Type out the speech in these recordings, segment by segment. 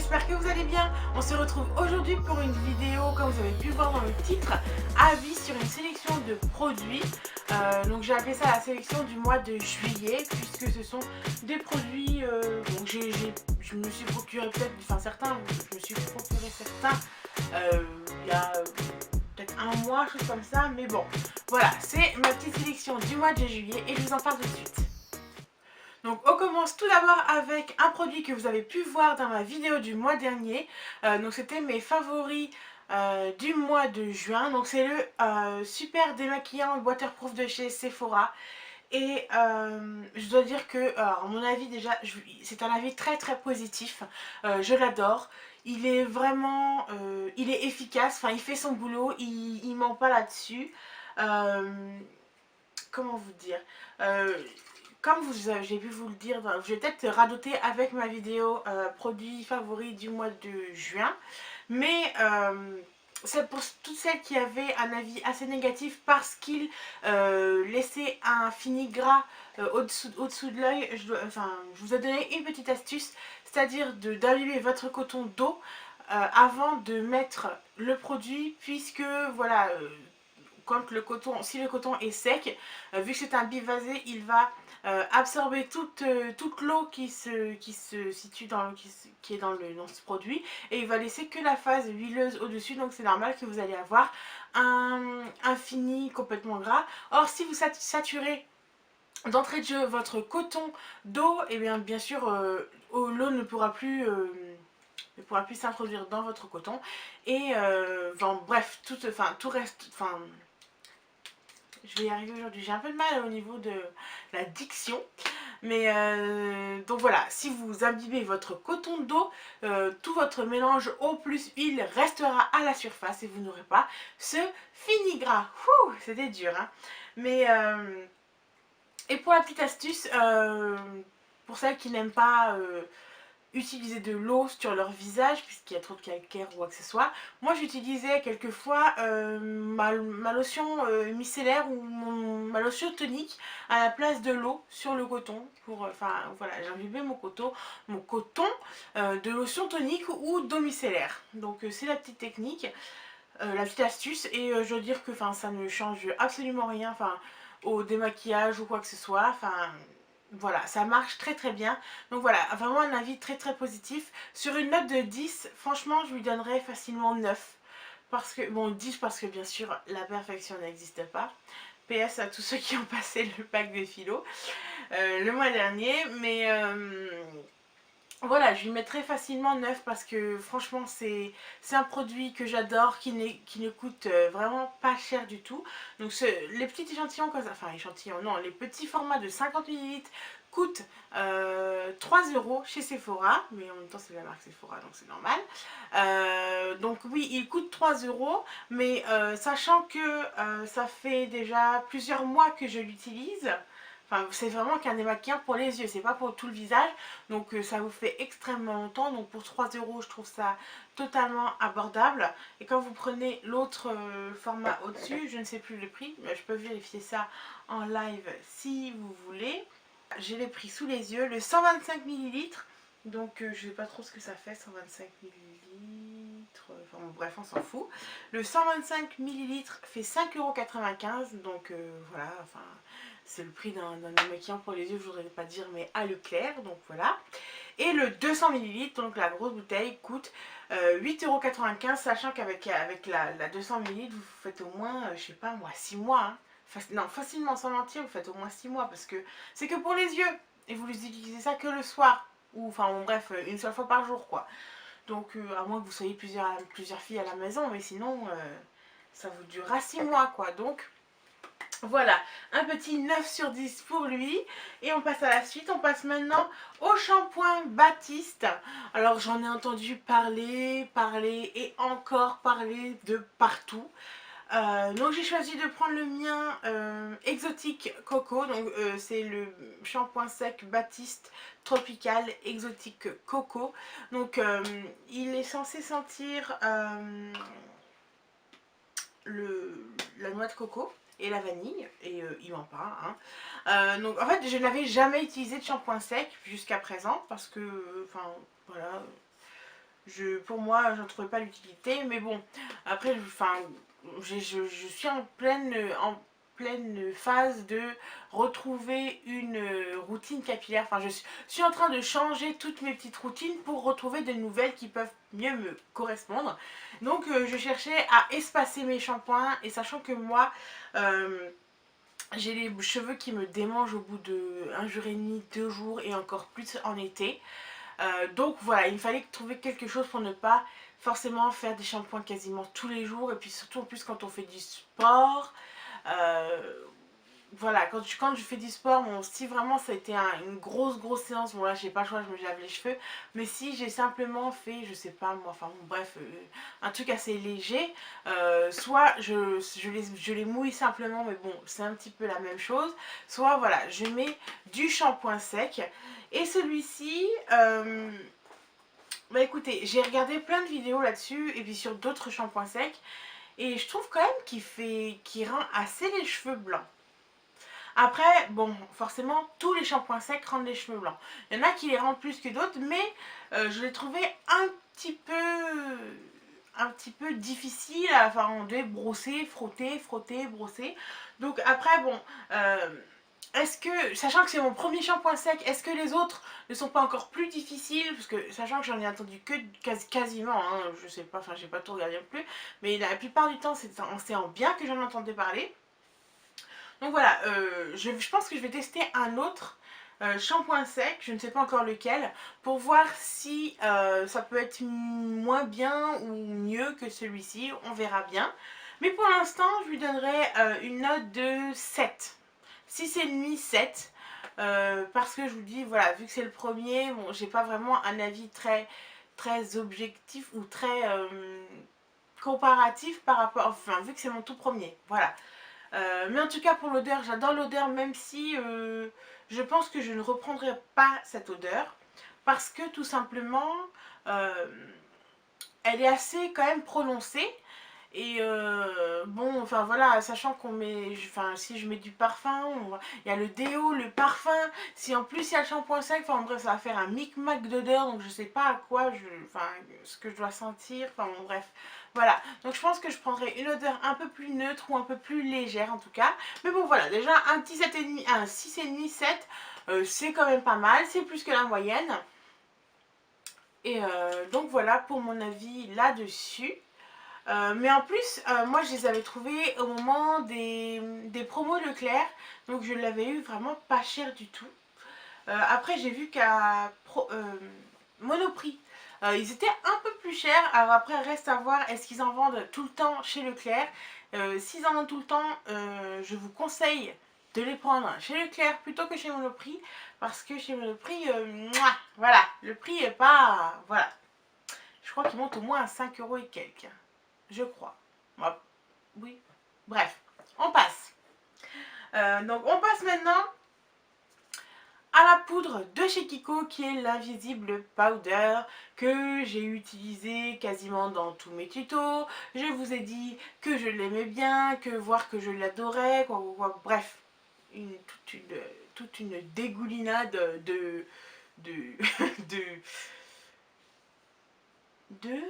j'espère que vous allez bien. On se retrouve aujourd'hui pour une vidéo, comme vous avez pu voir dans le titre, avis sur une sélection de produits. Donc j'ai appelé ça la sélection du mois de juillet, puisque ce sont des produits, donc je me suis procuré peut-être, enfin certains, je me suis procuré certains il y a peut-être un mois, chose comme ça, mais bon, voilà, c'est ma petite sélection du mois de juillet et je vous en parle tout de suite. Donc on commence tout d'abord avec un produit que vous avez pu voir dans ma vidéo du mois dernier. Donc c'était mes favoris du mois de juin. Donc c'est le super démaquillant waterproof de chez Sephora. Et je dois dire que, alors, à mon avis déjà, c'est un avis très très positif. Je l'adore. Il est vraiment, il est efficace. Enfin, il fait son boulot. Il ment pas là-dessus. Comment vous dire, comme j'ai pu vous le dire, je vais peut-être radoter avec ma vidéo produits favoris du mois de juin, mais c'est pour toutes celles qui avaient un avis assez négatif parce qu'il laissait un fini gras au-dessous de l'œil. Je vous ai donné une petite astuce, c'est-à-dire d'allumer votre coton d'eau avant de mettre le produit, puisque voilà, quand le coton, si le coton est sec, vu que c'est un bivasé, il va absorber toute l'eau qui se situe qui est dans ce produit, et il va laisser que la phase huileuse au-dessus. Donc c'est normal que vous allez avoir un fini complètement gras. Or si vous saturez d'entrée de jeu votre coton d'eau, et bien sûr l'eau ne pourra plus s'introduire dans votre coton, et bref, tout reste, je vais y arriver aujourd'hui, j'ai un peu de mal au niveau de la diction. Mais donc voilà, si vous imbibez votre coton d'eau, tout votre mélange eau plus huile restera à la surface et vous n'aurez pas ce fini gras. C'était dur, hein. Mais et pour la petite astuce, pour celles qui n'aiment pas utiliser de l'eau sur leur visage puisqu'il y a trop de calcaire ou accessoires, moi j'utilisais quelquefois ma lotion micellaire ou ma lotion tonique à la place de l'eau sur le coton. Voilà, j'imbibais mon coton de lotion tonique ou d'eau micellaire. Donc c'est la petite technique, la petite astuce, et je dois dire que ça ne change absolument rien au démaquillage ou quoi que ce soit. Voilà, ça marche très très bien. Donc voilà, vraiment un avis très très positif. Sur une note de 10, franchement, je lui donnerais facilement 9. Parce que, bon, 10 parce que bien sûr, la perfection n'existe pas. PS à tous ceux qui ont passé le pack de philo le mois dernier. Mais voilà, je lui mettrais facilement 9 parce que franchement, c'est un produit que j'adore, qui ne coûte vraiment pas cher du tout. Donc les petits échantillons comme ça, enfin échantillons, non, les petits formats de 50 ml coûtent 3 € chez Sephora, mais en même temps c'est la marque Sephora donc c'est normal. Donc oui, il coûte 3 €, mais sachant que ça fait déjà plusieurs mois que je l'utilise. Enfin, c'est vraiment qu'un démaquillant pour les yeux, c'est pas pour tout le visage. Donc ça vous fait extrêmement longtemps. Donc pour 3 €, je trouve ça totalement abordable. Et quand vous prenez l'autre format au-dessus, je ne sais plus le prix, mais je peux vérifier ça en live si vous voulez. J'ai les prix sous les yeux. Le 125 ml, donc je ne sais pas trop ce que ça fait, 125 ml. Enfin bon, bref, on s'en fout. Le 125 ml fait 5,95 €. Donc voilà, c'est le prix d'un démaquillant pour les yeux, je voudrais pas dire, mais à Leclerc, donc voilà. Et le 200 ml, donc la grosse bouteille, coûte 8,95 €, sachant qu'avec la 200 ml, vous faites au moins, je sais pas moi, 6 mois. Hein. Non, facilement, sans mentir, vous faites au moins 6 mois, parce que c'est que pour les yeux, et vous utilisez ça que le soir, ou enfin bon, bref, une seule fois par jour, quoi. Donc, à moins que vous soyez plusieurs filles à la maison, mais sinon, ça vous durera 6 mois, quoi. Donc, voilà, un petit 9 sur 10 pour lui. Et on passe à la suite. On passe maintenant au shampoing Baptiste. Alors j'en ai entendu parler et encore parler de partout. Donc j'ai choisi de prendre le mien exotique coco. Donc c'est le shampoing sec Baptiste tropical exotique coco. Donc il est censé sentir la noix de coco et la vanille, et il ment pas, hein. Donc en fait je n'avais jamais utilisé de shampoing sec jusqu'à présent parce que voilà, Pour moi, j'en trouvais pas l'utilité. Mais bon, après, enfin, je suis en pleine phase de retrouver une routine capillaire. Enfin, suis en train de changer toutes mes petites routines pour retrouver de nouvelles qui peuvent mieux me correspondre. Donc, je cherchais à espacer mes shampoings et sachant que moi, euh, j'ai les cheveux qui me démangent au bout de un jour et demi, 2 jours et encore plus en été. Donc voilà, il me fallait trouver quelque chose pour ne pas forcément faire des shampoings quasiment tous les jours. Et puis surtout en plus quand on fait du sport. euh, voilà, quand je fais du sport, bon, si vraiment ça a été une grosse séance, bon là j'ai pas le choix, je me lave les cheveux. Mais si j'ai simplement fait, je sais pas moi, enfin bon, bref, un truc assez léger, soit je les mouille simplement, mais bon, c'est un petit peu la même chose. Soit voilà, je mets du shampoing sec. Et celui-ci, bah écoutez, j'ai regardé plein de vidéos là-dessus et puis sur d'autres shampoings secs. Et je trouve quand même qu'il rend assez les cheveux blancs. Après, bon, forcément, tous les shampoings secs rendent les cheveux blancs. Il y en a qui les rendent plus que d'autres, mais je l'ai trouvé un petit peu difficile. Enfin, on devait brosser, frotter, brosser. Donc après, bon, est-ce que, sachant que c'est mon premier shampoing sec, est-ce que les autres ne sont pas encore plus difficiles? Parce que, sachant que j'en ai entendu que quasiment, hein, je sais pas, enfin, j'ai pas tout regardé non plus, mais la plupart du temps, c'est en bien que j'en entendais parler. Donc voilà, je pense que je vais tester un autre shampoing sec, je ne sais pas encore lequel, pour voir si ça peut être moins bien ou mieux que celui-ci, on verra bien. Mais pour l'instant, je lui donnerai une note de 7. 6,5, 7. Parce que je vous dis, voilà, vu que c'est le premier, bon, j'ai pas vraiment un avis très objectif ou très comparatif par rapport, enfin, vu que c'est mon tout premier, voilà. Mais en tout cas pour l'odeur, j'adore l'odeur même si je pense que je ne reprendrai pas cette odeur parce que tout simplement euh, elle est assez quand même prononcée et bon enfin voilà sachant qu'on met, enfin si je mets du parfum, il y a le déo, le parfum, si en plus il y a le shampoing sec, enfin bref ça va faire un micmac d'odeur donc je sais pas à quoi enfin ce que je dois sentir, enfin bon, bref. Voilà, donc je pense que je prendrai une odeur un peu plus neutre ou un peu plus légère en tout cas. Mais bon voilà, déjà un petit 7,5, un 6,5, 7, c'est quand même pas mal, c'est plus que la moyenne. Et donc voilà pour mon avis là-dessus. Mais en plus, moi je les avais trouvés au moment des promos Leclerc. Donc je l'avais eu vraiment pas cher du tout. Après j'ai vu qu'à Monoprix, ils étaient un peu plus chers. Alors après reste à voir est-ce qu'ils en vendent tout le temps chez Leclerc. S'ils en vendent tout le temps, je vous conseille de les prendre chez Leclerc plutôt que chez Monoprix. Parce que chez Monoprix, voilà, le prix est pas... Voilà. Je crois qu'il monte au moins à 5 euros et quelques. Je crois. Oui. Bref, on passe. Donc on passe maintenant à la poudre de chez Kiko qui est l'invisible powder que j'ai utilisé quasiment dans tous mes tutos. Je vous ai dit que je l'aimais bien, voir que je l'adorais, bref, toute une dégoulinade de, de, de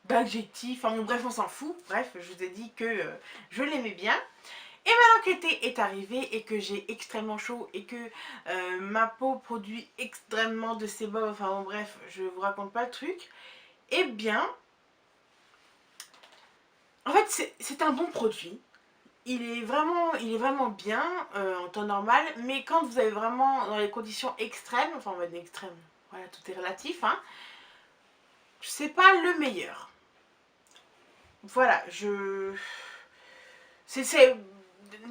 d'adjectifs, enfin bon, bref, on s'en fout. Bref, je vous ai dit que je l'aimais bien. Et maintenant que l'été est arrivé et que j'ai extrêmement chaud et que ma peau produit extrêmement de sébum, enfin bon, bref, je vous raconte pas le truc, eh bien, en fait, c'est un bon produit. Il est vraiment bien en temps normal, mais quand vous avez vraiment dans les conditions extrêmes, enfin on va dire extrêmes, voilà, tout est relatif, hein, c'est pas le meilleur. Voilà, c'est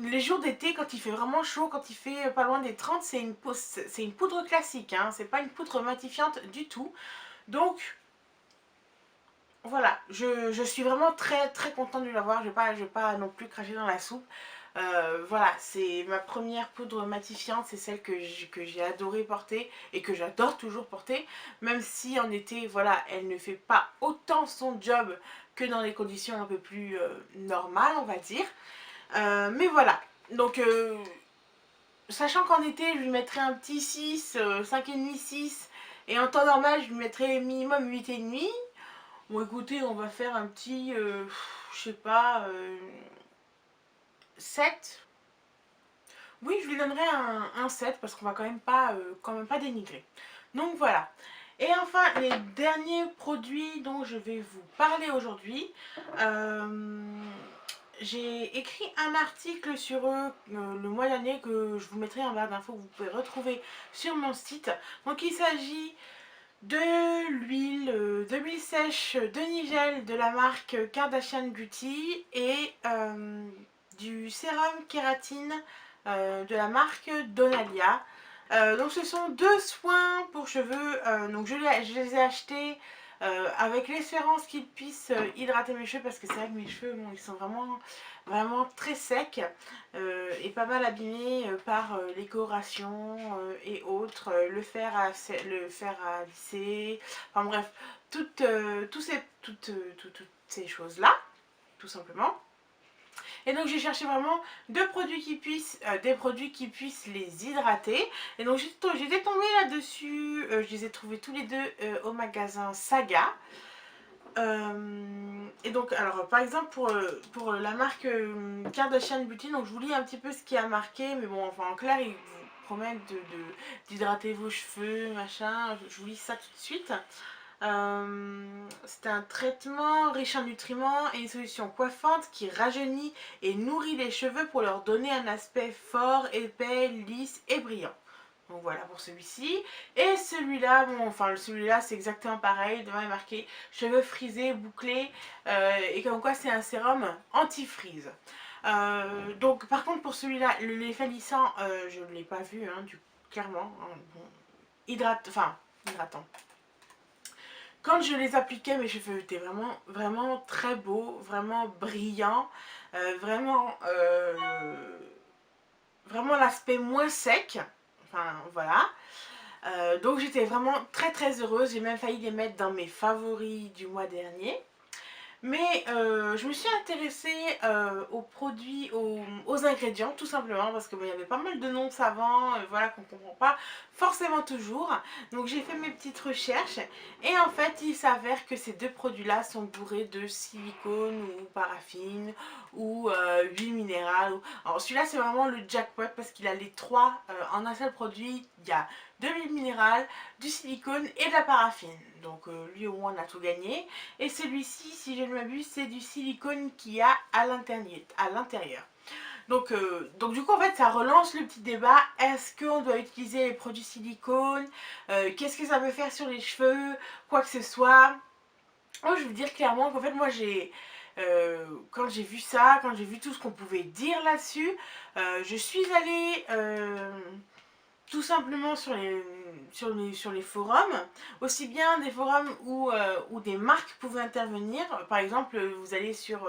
les jours d'été, quand il fait vraiment chaud, quand il fait pas loin des 30, c'est une poudre classique, hein, c'est pas une poudre matifiante du tout. Donc, voilà, je suis vraiment très contente de l'avoir, je vais pas non plus cracher dans la soupe. Voilà, c'est ma première poudre matifiante, c'est celle que j'ai adoré porter et que j'adore toujours porter, même si en été, voilà, elle ne fait pas autant son job que dans les conditions un peu plus normales, on va dire. Mais voilà, donc sachant qu'en été, je lui mettrai un petit 6, 5,5, 6, Et en temps normal, je lui mettrais minimum 8,5. Bon, écoutez, on va faire un petit, je sais pas, 7. Oui, je lui donnerais un 7 parce qu'on va quand même pas dénigrer. Donc voilà. Et enfin, les derniers produits dont je vais vous parler aujourd'hui. J'ai écrit un article sur eux le mois dernier que je vous mettrai en barre d'infos que vous pouvez retrouver sur mon site. Donc il s'agit de l'huile sèche de Nigel de la marque Kardashian Beauty et du sérum kératine de la marque Donalia. Donc ce sont deux soins pour cheveux, donc je les ai achetés avec l'espérance qu'ils puissent hydrater mes cheveux parce que c'est vrai que mes cheveux bon, ils sont vraiment très secs et pas mal abîmés par l'écoration et autres, le fer à lisser, enfin bref, toutes ces choses-là, tout simplement. Et donc j'ai cherché vraiment des produits qui puissent les hydrater. Et donc j'étais tombée là-dessus, je les ai trouvés tous les deux au magasin Saga. Et donc alors par exemple pour la marque Kardashian Beauty, donc je vous lis un petit peu ce qui a marqué, mais bon enfin en clair ils vous promettent d'hydrater vos cheveux, machin, je vous lis ça tout de suite. C'est un traitement riche en nutriments et une solution coiffante qui rajeunit et nourrit les cheveux pour leur donner un aspect fort, épais, lisse et brillant. Donc voilà pour celui-ci. Et celui-là, bon, enfin celui-là c'est exactement pareil. Devant il est marqué cheveux frisés, bouclés et comme quoi c'est un sérum anti-frise. Donc par contre pour celui-là, l'effet lissant, je ne l'ai pas vu, hein, clairement. Hein, bon, hydratant. Quand je les appliquais, mes cheveux étaient vraiment très beaux, vraiment brillants, vraiment l'aspect moins sec. Enfin voilà. Donc j'étais vraiment très heureuse. J'ai même failli les mettre dans mes favoris du mois dernier. Mais je me suis intéressée aux produits, aux ingrédients tout simplement parce qu'il y avait pas mal de noms de savants voilà, qu'on ne comprend pas forcément toujours. Donc j'ai fait mes petites recherches et en fait il s'avère que ces deux produits-là sont bourrés de silicone ou paraffine ou huile minérale. Alors celui-là c'est vraiment le jackpot parce qu'il a les trois en un seul produit. Il y a de l'huile minérale, du silicone et de la paraffine. Donc lui au moins on a tout gagné. Et celui-ci, si je ne m'abuse, c'est du silicone qu'il y a à l'intérieur. Donc du coup en fait ça relance le petit débat. Est-ce qu'on doit utiliser les produits silicone? Qu'est-ce que ça peut faire sur les cheveux? Quoi que ce soit. Moi je veux dire clairement qu'en fait moi quand j'ai vu ça, quand j'ai vu tout ce qu'on pouvait dire là-dessus, je suis allée tout simplement sur les forums, aussi bien des forums où des marques pouvaient intervenir. Par exemple, vous allez sur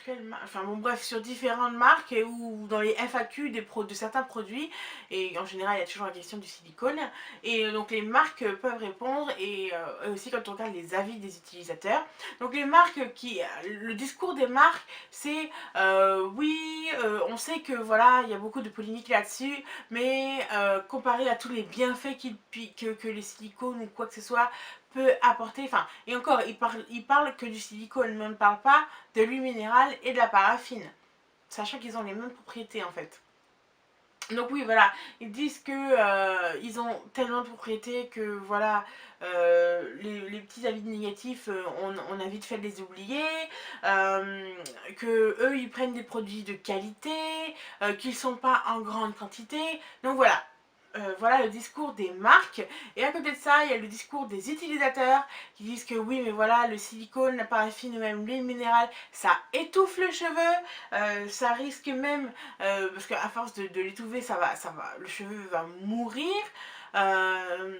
quelle marque, enfin bon bref, sur différentes marques ou dans les FAQ de certains produits, et en général il y a toujours la question du silicone, et donc les marques peuvent répondre, et aussi quand on regarde les avis des utilisateurs. Donc les marques le discours des marques c'est oui, on sait que voilà, il y a beaucoup de polémiques là-dessus, mais comparé à tous les bienfaits que les silicones ou quoi que ce soit peut apporter, enfin, et encore, il parle que du silicone, mais on ne parle pas de l'huile minérale et de la paraffine, sachant qu'ils ont les mêmes propriétés en fait. Donc oui, voilà, ils disent que ils ont tellement de propriétés que voilà, les petits avis négatifs, on a vite fait de les oublier, que eux ils prennent des produits de qualité, qu'ils sont pas en grande quantité. Donc voilà, voilà le discours des marques. Et à côté de ça, il y a le discours des utilisateurs qui disent que oui, mais voilà, le silicone, la paraffine ou même l'huile minérale, ça étouffe le cheveu, ça risque même, parce qu'à force de l'étouffer, le cheveu va mourir. Euh,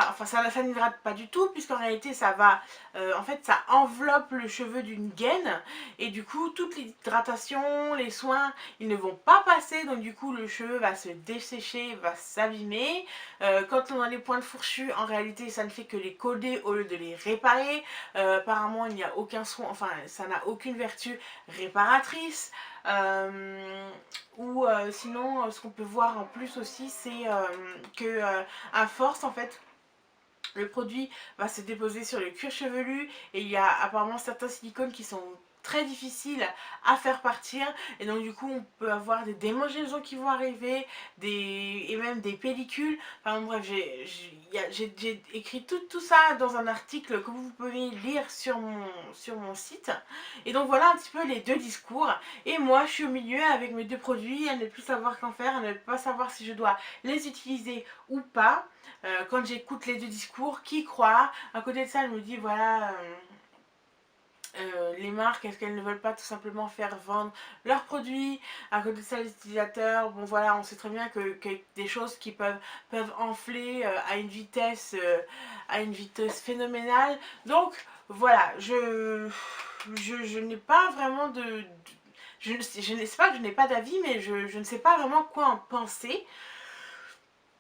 enfin ça n'hydrate pas du tout puisqu'en réalité en fait ça enveloppe le cheveu d'une gaine et du coup toute l'hydratation, les soins ils ne vont pas passer, donc du coup le cheveu va se dessécher, va s'abîmer. Quand on a les pointes fourchues en réalité ça ne fait que les coller au lieu de les réparer. Apparemment il n'y a aucun soin, enfin ça n'a aucune vertu réparatrice. Ou ou sinon ce qu'on peut voir en plus aussi c'est que à force en fait le produit va se déposer sur le cuir chevelu et il y a apparemment certains silicones qui sont très difficiles à faire partir et donc du coup on peut avoir des démangeaisons qui vont arriver et même des pellicules. Enfin bref, j'ai écrit tout ça dans un article que vous pouvez lire sur mon site. Et donc voilà un petit peu les deux discours. Et moi je suis au milieu avec mes deux produits à ne plus savoir qu'en faire, à ne pas savoir si je dois les utiliser ou pas. Quand j'écoute les deux discours, qui croit? À côté de ça, je me dis voilà, les marques, est-ce qu'elles ne veulent pas tout simplement faire vendre leurs produits? À côté de ça, les utilisateurs, bon voilà, on sait très bien que des choses qui peuvent enfler à une vitesse phénoménale. Donc voilà, je n'ai pas vraiment je ne sais pas que je n'ai pas d'avis, mais je ne sais pas vraiment quoi en penser.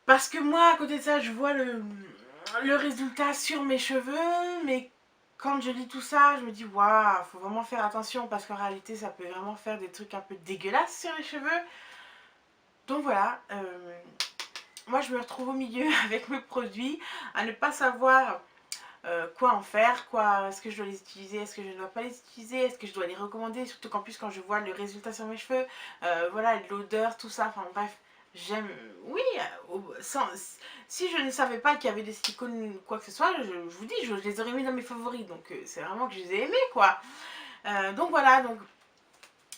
Parce que moi, à côté de ça, je vois le résultat sur mes cheveux, mais quand je lis tout ça, je me dis, waouh, faut vraiment faire attention parce qu'en réalité, ça peut vraiment faire des trucs un peu dégueulasses sur les cheveux. Donc voilà, moi je me retrouve au milieu avec mes produits, à ne pas savoir quoi en faire, est-ce que je dois les utiliser, est-ce que je ne dois pas les utiliser, est-ce que je dois les recommander, surtout qu'en plus quand je vois le résultat sur mes cheveux, voilà, l'odeur, tout ça, enfin bref, j'aime, oui, si je ne savais pas qu'il y avait des silicones ou quoi que ce soit, je vous dis, je les aurais mis dans mes favoris, donc c'est vraiment que je les ai aimés, quoi. Donc voilà, donc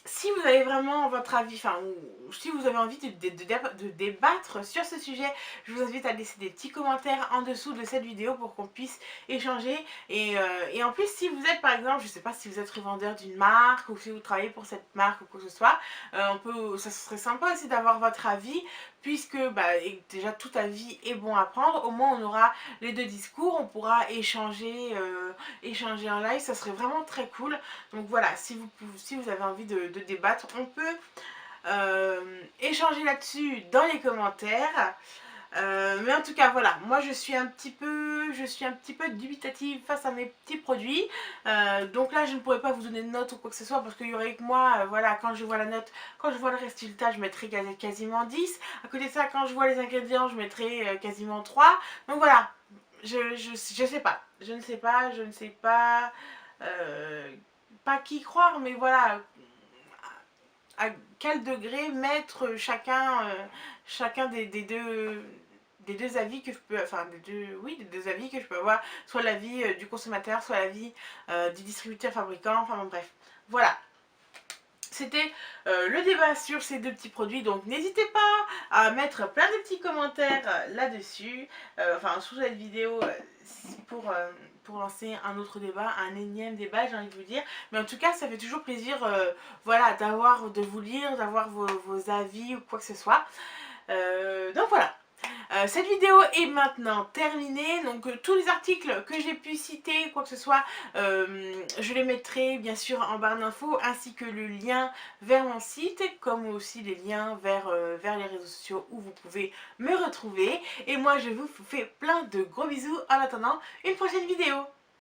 si vous avez vraiment votre avis, enfin, ou si vous avez envie de débattre sur ce sujet, je vous invite à laisser des petits commentaires en dessous de cette vidéo pour qu'on puisse échanger. Et en plus, si vous êtes par exemple, je ne sais pas si vous êtes revendeur d'une marque ou si vous travaillez pour cette marque ou quoi que ce soit, ça serait sympa aussi d'avoir votre avis, puisque déjà tout avis est bon à prendre. Au moins on aura les deux discours, on pourra échanger en live, ça serait vraiment très cool. Donc voilà, si vous avez envie de débattre, on peut échanger là-dessus dans les commentaires. Mais en tout cas voilà, moi je suis un petit peu dubitative face à mes petits produits. Donc là je ne pourrais pas vous donner de note ou quoi que ce soit parce qu'il y aurait que moi, voilà, quand je vois la note, quand je vois le résultat, je mettrai quasiment 10. À côté de ça, quand je vois les ingrédients, je mettrai quasiment 3. Donc voilà, je sais pas, je ne sais pas, pas qui croire, mais voilà, à quel degré mettre chacun des deux avis que je peux, enfin des deux avis que je peux avoir, soit l'avis du consommateur, soit l'avis du distributeur fabricant, enfin bon, bref, voilà. C'était le débat sur ces deux petits produits, donc n'hésitez pas à mettre plein de petits commentaires là-dessus, enfin sous cette vidéo pour lancer un autre débat, un énième débat, j'ai envie de vous dire. Mais en tout cas, ça fait toujours plaisir voilà, de vous lire, d'avoir vos avis ou quoi que ce soit. Donc voilà. Cette vidéo est maintenant terminée, donc tous les articles que j'ai pu citer, quoi que ce soit, je les mettrai bien sûr en barre d'infos, ainsi que le lien vers mon site, comme aussi les liens vers les réseaux sociaux où vous pouvez me retrouver. Et moi je vous fais plein de gros bisous en attendant une prochaine vidéo.